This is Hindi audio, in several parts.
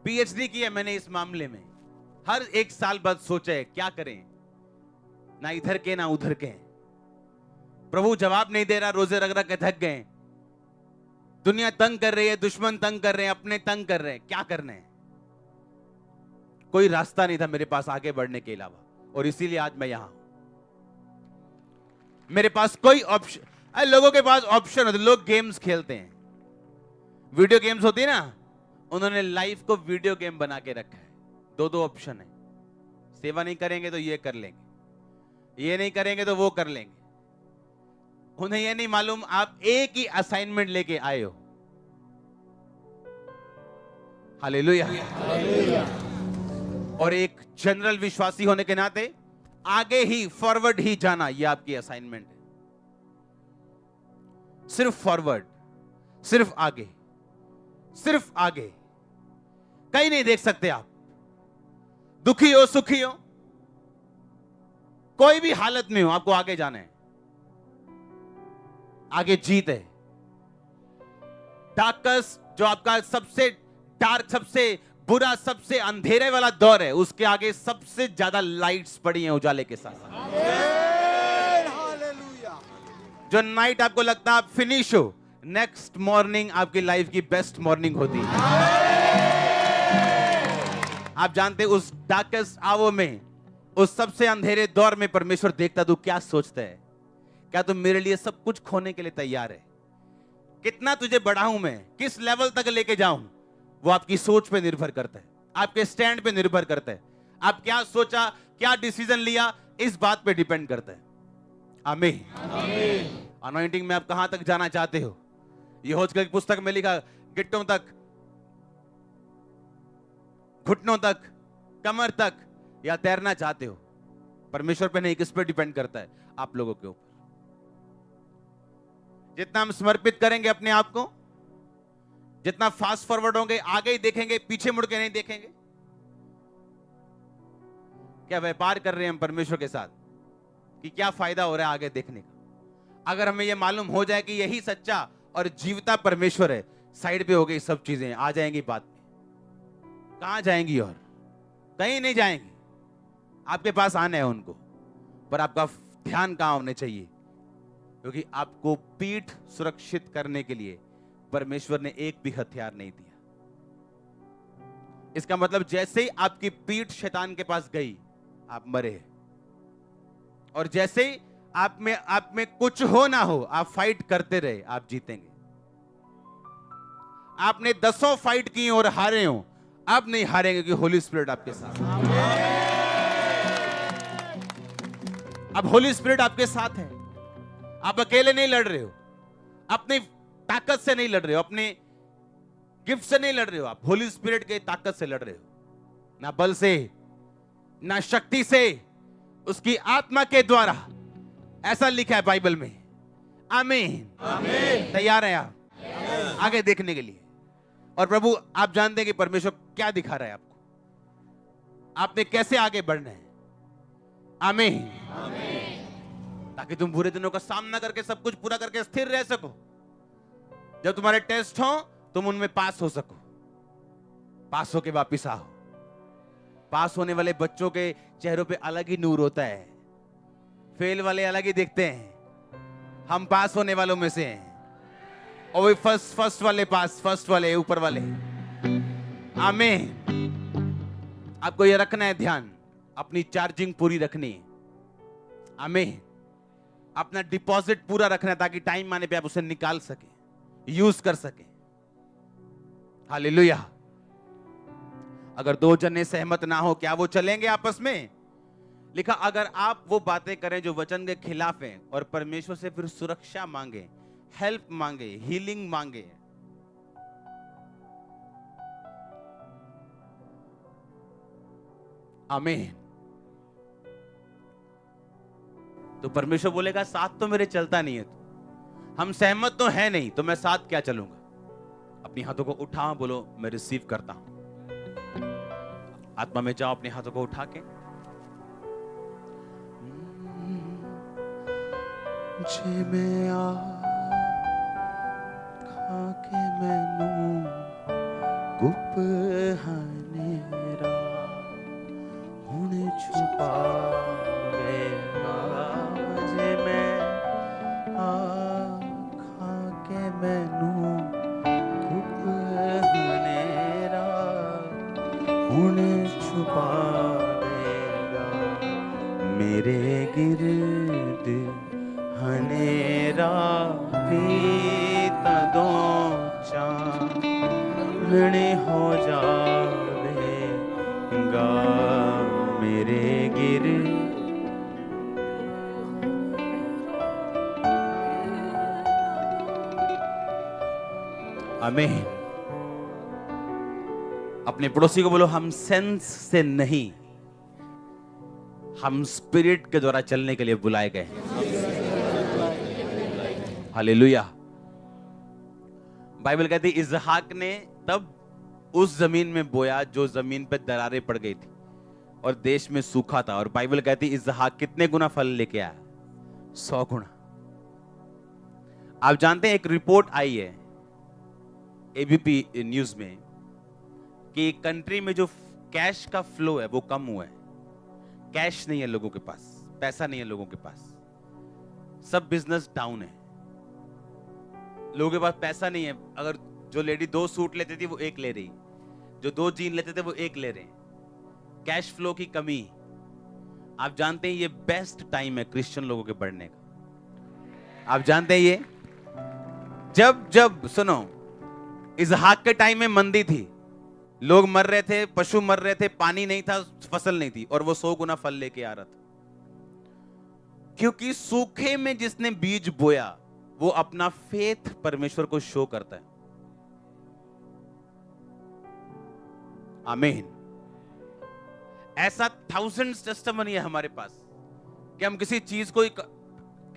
पीएचडी की है मैंने इस मामले में। हर एक साल बाद सोचा है क्या करें, ना इधर के ना उधर के। प्रभु जवाब नहीं दे रहा, रोजे रग रग के थक गए। दुनिया तंग कर रही है, दुश्मन तंग कर रहे हैं, अपने तंग कर रहे हैं, क्या करना है? कोई रास्ता नहीं था मेरे पास आगे बढ़ने के अलावा, और इसीलिए आज मैं यहां हूं। मेरे पास कोई ऑप्शन, लोगों के पास ऑप्शन होते, लोग गेम्स खेलते हैं, वीडियो गेम्स होती है ना, उन्होंने लाइफ को वीडियो गेम बना के रखा है। दो ऑप्शन है, सेवा नहीं करेंगे तो ये कर लेंगे, ये नहीं करेंगे तो वो कर लेंगे। उन्हें ये नहीं मालूम आप एक ही असाइनमेंट लेके आए हो। हालेलुया। और एक जनरल विश्वासी होने के नाते आगे ही, फॉरवर्ड ही जाना, यह आपकी असाइनमेंट है। सिर्फ फॉरवर्ड, सिर्फ आगे, सिर्फ आगे, कहीं नहीं देख सकते आप। दुखी हो, सुखी हो, कोई भी हालत में हो, आपको आगे जाना है। आगे जीत है। डार्कस्ट, जो आपका सबसे डार्क, सबसे बुरा, सबसे अंधेरे वाला दौर है, उसके आगे सबसे ज्यादा लाइट्स पड़ी हैं उजाले के साथ। जो नाइट आपको लगता है आप फिनिश हो, नेक्स्ट मॉर्निंग आपकी लाइफ की बेस्ट मॉर्निंग होती है। आप जानते उस डार्केस्ट आवर में, उस सबसे अंधेरे दौर में परमेश्वर देखता तू क्या सोचता है, क्या तुम मेरे लिए सब कुछ खोने के लिए तैयार है? कितना तुझे बढ़ाऊं मैं, किस लेवल तक लेके जाऊं, वो आपकी सोच पे निर्भर करता है, आपके स्टैंड पे निर्भर करता है। आप क्या सोचा, क्या डिसीजन लिया, इस बात पे डिपेंड करता है। आमीन। अनॉइंटिंग में आप कहां तक जाना चाहते हो? यहोशू की पुस्तक में लिखा, गिट्टों तक, घुटनों तक, कमर तक, या तैरना चाहते हो? परमेश्वर पे नहीं, किस पे डिपेंड करता है? आप लोगों के ऊपर। जितना हम समर्पित करेंगे अपने आप को, जितना फास्ट फॉरवर्ड होंगे, आगे ही देखेंगे, पीछे मुड़ के नहीं देखेंगे। क्या व्यापार कर रहे हैं हम परमेश्वर के साथ कि क्या फायदा हो रहा है आगे देखने का? अगर हमें यह मालूम हो जाए कि यही सच्चा और जीवता परमेश्वर है, साइड पे हो गई सब चीजें, आ जाएंगी बात में। कहां जाएंगी? और कहीं नहीं जाएंगी। आपके पास आना है उनको, पर आपका ध्यान कहां होने चाहिए? क्योंकि आपको पीठ सुरक्षित करने के लिए परमेश्वर ने एक भी हथियार नहीं दिया। इसका मतलब जैसे ही आपकी पीठ शैतान के पास गई, आप मरे। और जैसे ही आप में कुछ हो ना हो, आप फाइट करते रहे, आप जीतेंगे। आपने 10 फाइट की और हारे हो, आप नहीं हारेंगे क्योंकि होली स्पिरिट आपके साथ। अब होली स्पिरिट आपके साथ है। आप अकेले नहीं लड़ रहे हो, अपनी ताकत से नहीं लड़ रहे हो, अपने गिफ्ट से नहीं लड़ रहे हो, आप होली स्पिरिट के ताकत से लड़ रहे हो। ना बल से, ना शक्ति से, उसकी आत्मा के द्वारा, ऐसा लिखा है बाइबल में। आमीन। तैयार हैं आप आगे देखने के लिए? और प्रभु, आप जानते हैं कि परमेश्वर क्या दिखा रहा है आपको, आपने कैसे आगे बढ़ना है। आमीन। ताकि तुम बुरे दिनों का सामना करके सब कुछ पूरा करके स्थिर रह सको। जब तुम्हारे टेस्ट हो, तुम उनमें पास हो सको, पास होके वापिस आओ। पास होने वाले बच्चों के चेहरों पे अलग ही नूर होता है, फेल वाले अलग ही दिखते हैं। हम पास होने वालों में से हैं, और वे फर्स्ट वाले पास, फर्स्ट वाले, ऊपर वाले। आमीन। आपको ये रखना है ध्यान, अपनी चार्जिंग पूरी रखनी है। आमीन। अपना डिपॉजिट पूरा रखना है ताकि टाइम आने पे आप उसे निकाल सके, यूज कर सके। हालेलुया। अगर दो जने सहमत ना हो, क्या वो चलेंगे आपस में? लिखा, अगर आप वो बातें करें जो वचन के खिलाफ हैं और परमेश्वर से फिर सुरक्षा मांगे, हेल्प मांगे, हीलिंग मांगे, आमीन, तो परमेश्वर बोलेगा साथ तो मेरे चलता नहीं है। तो हम सहमत तो है नहीं, तो मैं साथ क्या चलूंगा? अपनी हाथों को उठाओ, बोलो मैं रिसीव करता हूं। आत्मा में जाओ, अपने हाथों को उठा के। जिमें आ खाके मैनू गुप हनेरा हुण छुपावेगा जे मैं आखा के मैनू गुप हनेरा हुण छुपावेगा मेरे गिरद हनेरा पीता दो चांदनी हो जावेगा मेरे गिर आमीन। अपने पड़ोसी को बोलो, हम सेंस से नहीं, हम स्पिरिट के द्वारा चलने के लिए बुलाए गए हैं। हालेलुया। बाइबल कहती है इसहाक ने तब उस जमीन में बोया जो जमीन पे दरारें पड़ गई थी और देश में सूखा था, और बाइबल कहती है इसहाक कितने गुना फल लेके आया? 100 गुना। आप जानते हैं एक रिपोर्ट आई है एबीपी न्यूज में कि कंट्री में जो कैश का फ्लो है वो कम हुआ है। कैश नहीं है लोगों के पास, पैसा नहीं है लोगों के पास, सब बिजनेस डाउन है, लोगों के पास पैसा नहीं है। अगर जो लेडी 2 सूट लेती थी वो 1 ले रही, जो 2 जीन लेते थे वो 1 ले रहे। कैश फ्लो की कमी। आप जानते हैं ये बेस्ट टाइम है क्रिश्चियन लोगों के बढ़ने का। आप जानते हैं ये जब सुनो, इसहाक के टाइम में मंदी थी, लोग मर रहे थे, पशु मर रहे थे, पानी नहीं था, फसल नहीं थी, और वो 100 गुना फल लेके आ रहा था। क्योंकि सूखे में जिसने बीज बोया वो अपना फेथ परमेश्वर को शो करता है। आमीन। ऐसा थाउजेंड्स टेस्टिमनी है हमारे पास कि हम किसी चीज को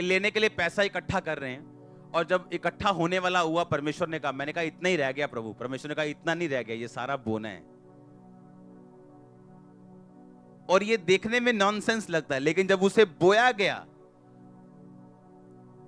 लेने के लिए पैसा इकट्ठा कर रहे हैं, और जब इकट्ठा होने वाला हुआ परमेश्वर ने कहा, मैंने कहा इतना ही रह गया प्रभु, परमेश्वर ने कहा इतना नहीं रह गया, ये सारा बोना है। और ये देखने में नॉनसेंस लगता है, लेकिन जब उसे बोया गया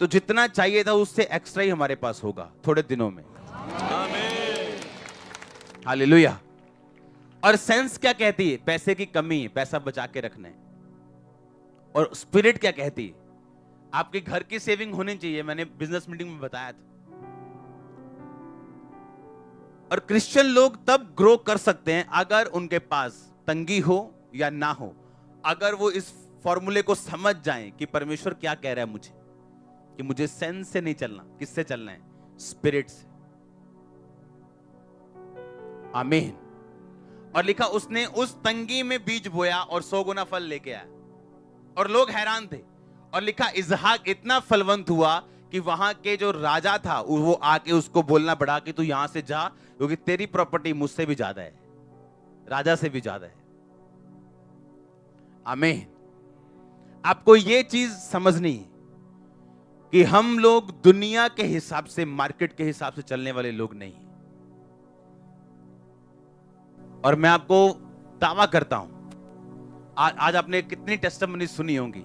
तो जितना चाहिए था उससे एक्स्ट्रा ही हमारे पास होगा थोड़े दिनों में। हालेलुया। और सेंस क्या कहती है? पैसे की कमी है, पैसा बचा के रखना है। और स्पिरिट क्या कहती है? आपके घर की सेविंग होनी चाहिए। मैंने बिजनेस मीटिंग में बताया था। और क्रिश्चियन लोग तब ग्रो कर सकते हैं अगर उनके पास तंगी हो या ना हो, अगर वो इस फॉर्मूले को समझ जाएं कि परमेश्वर क्या कह रहा है मुझे, कि मुझे सेंस से नहीं चलना, किससे चलना है? स्पिरिट से। आमीन। और लिखा उसने उस तंगी में बीज बोया और 100 गुना फल लेके आया, और लोग हैरान थे। और लिखा इसहाक इतना फलवंत हुआ कि वहां के जो राजा था वो आके उसको बोलना पड़ा कि तू यहां से जा, क्योंकि तेरी प्रॉपर्टी मुझसे भी ज्यादा है, राजा से भी ज्यादा है। आमीन। आपको ये चीज समझनी है कि हम लोग दुनिया के हिसाब से, मार्केट के हिसाब से चलने वाले लोग नहीं। और मैं आपको दावा करता हूं, आज आपने कितनी टेस्टिमनी सुनी होंगी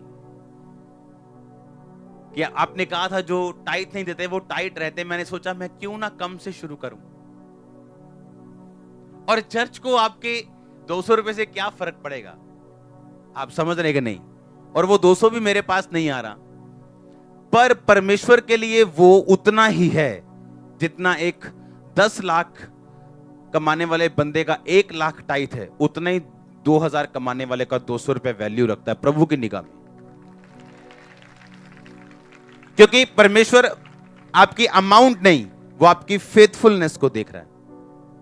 कि आपने कहा था जो टाइट नहीं देते वो टाइट रहते। मैंने सोचा मैं क्यों ना कम से शुरू करूं, और चर्च को आपके 200 रुपए से क्या फर्क पड़ेगा? आप समझ रहे कि नहीं? और वो 200 भी मेरे पास नहीं आ रहा, पर परमेश्वर के लिए वो उतना ही है जितना एक 10 लाख कमाने वाले बंदे का 1 लाख टाइट है, उतना ही 2000 कमाने वाले का 200 रुपए वैल्यू रखता है प्रभु की निगाह में। क्योंकि परमेश्वर आपकी अमाउंट नहीं, वो आपकी फेथफुलनेस को देख रहा है।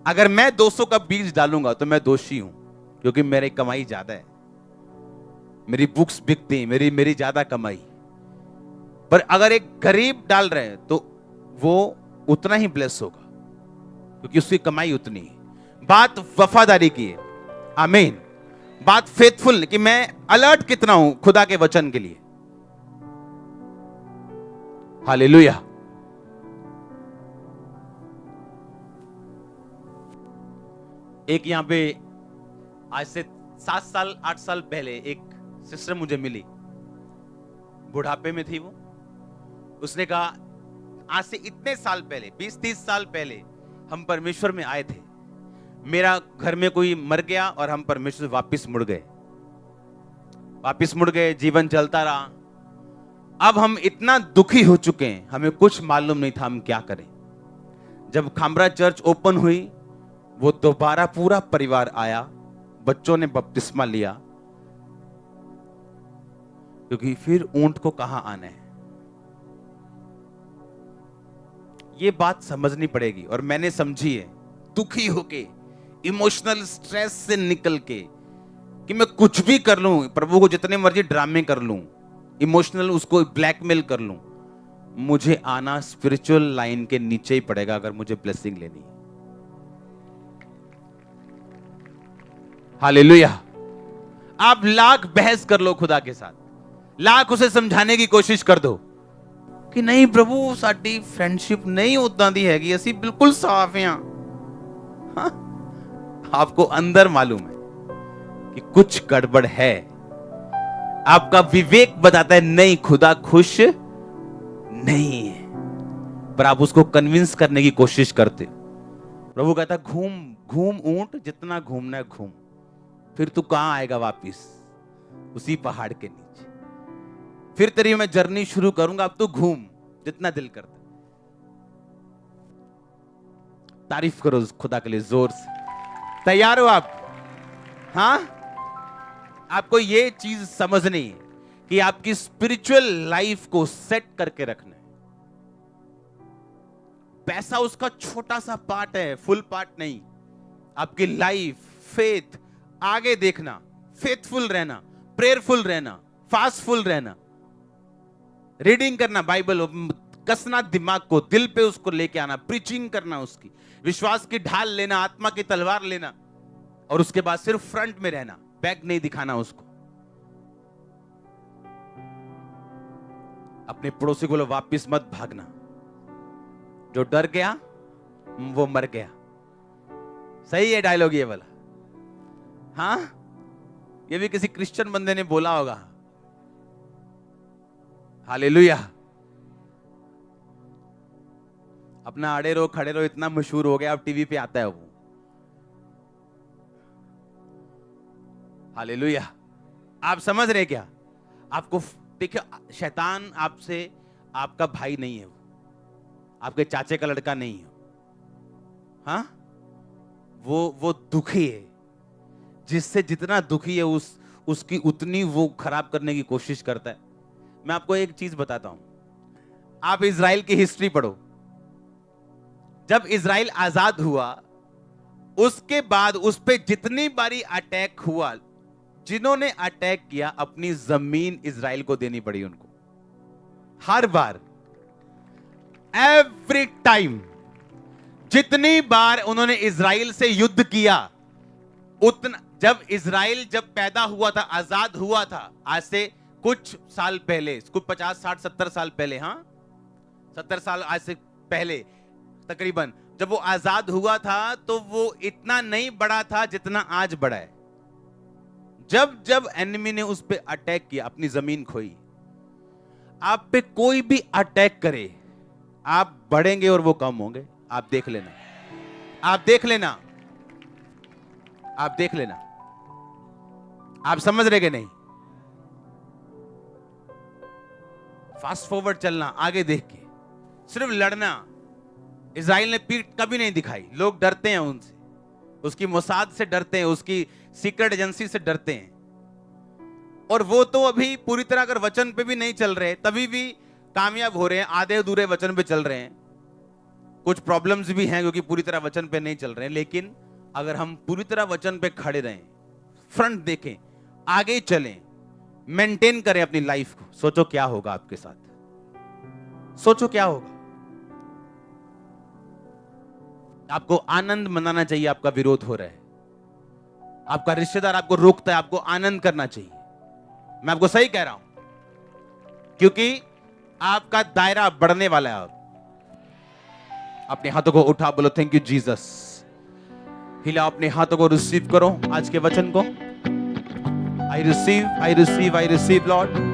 अगर मैं 200 का बीज डालूंगा तो मैं दोषी हूं, क्योंकि मेरी कमाई ज्यादा है, मेरी बुक्स बिकती हैं, मेरी ज्यादा कमाई। पर अगर एक गरीब डाल रहे हैं तो वो उतना ही ब्लेस होगा, क्योंकि उसकी कमाई उतनी है। बात वफादारी की है। आमीन। बात फेथफुल कि मैं अलर्ट कितना हूं खुदा के वचन के लिए। हालेलुया। एक यहां पे आज से 7 साल 8 साल पहले एक सिस्टर मुझे मिली, बुढ़ापे में थी वो। उसने कहा आज से इतने साल पहले, 20-30 साल पहले हम परमेश्वर में आए थे, मेरा घर में कोई मर गया और हम परमेश्वर से वापस मुड़ गए, जीवन चलता रहा। अब हम इतना दुखी हो चुके हैं, हमें कुछ मालूम नहीं था हम क्या करें। जब खामरा चर्च ओपन हुई, वो दोबारा पूरा परिवार आया, बच्चों ने बपतिस्मा लिया, क्योंकि फिर ऊंट को कहां आना है, ये बात समझनी पड़ेगी। और मैंने समझी है, दुखी होके, इमोशनल स्ट्रेस से निकल के, कि मैं कुछ भी कर लूं, प्रभु को जितने मर्जी ड्रामे कर लूं, इमोशनल उसको ब्लैकमेल कर लूं, मुझे आना स्पिरिचुअल लाइन के नीचे ही पड़ेगा अगर मुझे ब्लेसिंग लेनी है। हालेलुया। आप लाख बहस कर लो खुदा के साथ, लाख उसे समझाने की कोशिश कर दो कि नहीं प्रभु साडी फ्रेंडशिप नहीं उदां दी हैगी, असी बिल्कुल साफ हैं। हाँ? आपको अंदर मालूम है कि कुछ गड़बड़ है। आपका विवेक बताता है नहीं, खुदा खुश नहीं है, पर आप उसको कन्विंस करने की कोशिश करते। प्रभु कहता घूम घूम ऊंट, जितना घूमना है घूम, फिर तू कहां आएगा वापिस, उसी पहाड़ के नीचे। फिर तेरी मैं जर्नी शुरू करूंगा, अब तू घूम जितना दिल करता। तारीफ करो उस खुदा के लिए जोर से। तैयार हो आप? हाँ, आपको ये चीज समझनी है कि आपकी स्पिरिचुअल लाइफ को सेट करके रखना है। पैसा उसका छोटा सा पार्ट है, फुल पार्ट नहीं। आपकी लाइफ, फेथ, आगे देखना, फेथफुल रहना, प्रेयरफुल रहना, फास्टफुल रहना, रीडिंग करना बाइबल, कसना दिमाग को, दिल पे उसको लेके आना, प्रीचिंग करना, उसकी विश्वास की ढाल लेना, आत्मा की तलवार लेना, और उसके बाद सिर्फ फ्रंट में रहना, बैक नहीं दिखाना उसको। अपने पड़ोसी को बोलो वापिस मत भागना, जो डर गया वो मर गया। सही है डायलॉग ये वाला? हाँ, ये भी किसी क्रिश्चियन बंदे ने बोला होगा। हालेलुया। अपना अड़े रहो खड़े रहो इतना मशहूर हो गया, अब टीवी पे आता है वो। हालेलुया। आप समझ रहे क्या? आपको देखिए, शैतान आपसे, आपका भाई नहीं है, वो आपके चाचे का लड़का नहीं है। हाँ, वो दुखी है, जिससे जितना दुखी है उसकी उतनी वो खराब करने की कोशिश करता है। मैं आपको एक चीज बताता हूं, आप इजराइल की हिस्ट्री पढ़ो। जब इजराइल आजाद हुआ, उसके बाद उस पे जितनी बारी अटैक हुआ, जिन्होंने अटैक किया, अपनी जमीन इजराइल को देनी पड़ी उनको। हर बार, एवरी टाइम, जितनी बार उन्होंने इजराइल से युद्ध किया, उतना, जब इजराइल पैदा हुआ था, आजाद हुआ था, आज से कुछ साल पहले, कुछ 50, 60, 70 साल पहले, हाँ 70 साल आज से पहले तकरीबन, जब वो आजाद हुआ था तो वो इतना नहीं बड़ा था जितना आज बड़ा है। जब जब एनिमी ने उस पे अटैक किया, अपनी जमीन खोई। आप पे कोई भी अटैक करे, आप बढ़ेंगे और वो कम होंगे। आप देख लेना, आप देख लेना, आप देख लेना। आप समझ रहे कि नहीं? फास्ट फॉरवर्ड चलना, आगे देख के, सिर्फ लड़ना। इजराइल ने पीठ कभी नहीं दिखाई। लोग डरते हैं उनसे, उसकी मोसाद से डरते हैं, उसकी सीक्रेट एजेंसी से डरते हैं। और वो तो अभी पूरी तरह अगर वचन पे भी नहीं चल रहे, तभी भी कामयाब हो रहे हैं, आधे अधूरे वचन पे चल रहे हैं। कुछ प्रॉब्लम्स भी हैं क्योंकि पूरी तरह वचन पे नहीं चल रहे हैं। लेकिन अगर हम पूरी तरह वचन पे खड़े रहें, फ्रंट देखें, आगे चलें, मेंटेन करें अपनी लाइफ को, सोचो क्या होगा आपके साथ। सोचो क्या होगा। आपको आनंद मनाना चाहिए। आपका विरोध हो रहा है, आपका रिश्तेदार आपको रोकता है, आपको आनंद करना चाहिए। मैं आपको सही कह रहा हूं, क्योंकि आपका दायरा बढ़ने वाला है। अपने हाथों को उठा, बोलो थैंक यू जीसस। हिला अपने हाथों को, रिसीव करो आज के वचन को। I receive, I receive, I receive Lord.